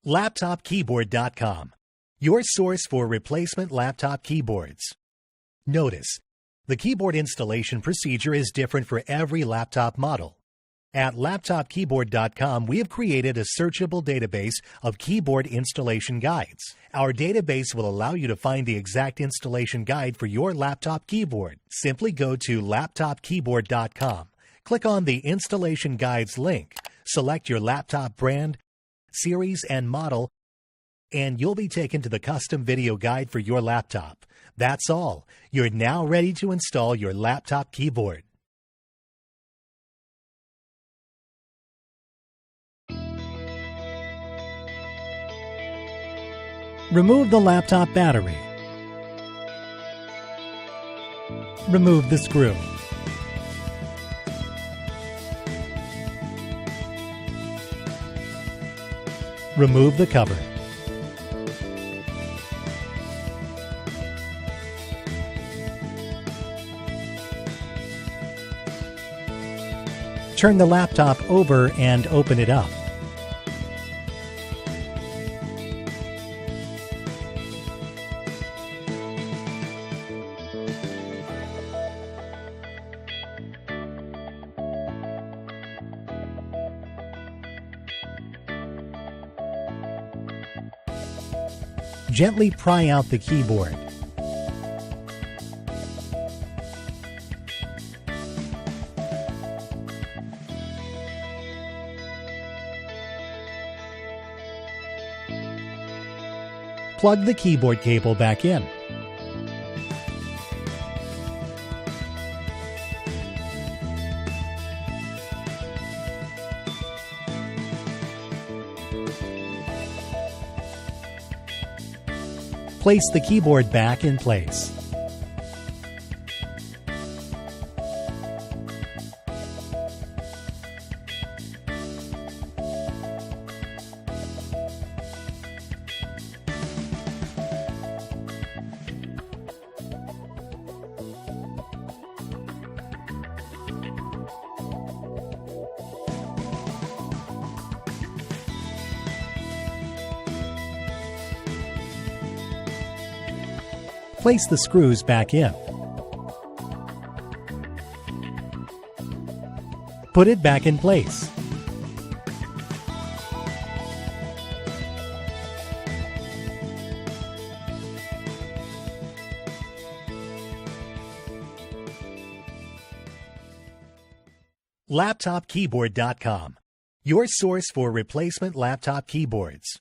LaptopKeyboard.com, your source for replacement laptop keyboards. Notice, the keyboard installation procedure is different for every laptop model. At LaptopKeyboard.com, we have created a searchable database of keyboard installation guides. Our database will allow you to find the exact installation guide for your laptop keyboard. Simply go to LaptopKeyboard.com, click on the Installation Guides link, select your laptop brand, series, and model, and you'll be taken to the custom video guide for your laptop. That's all. You're now ready to install your laptop keyboard. Remove the laptop battery. Remove the screw. Remove the cover. Turn the laptop over and open it up. Gently pry out the keyboard. Plug the keyboard cable back in. Place the keyboard back in place. Place the screws back in. Put it back in place. LaptopKeyboard.com, your source for replacement laptop keyboards.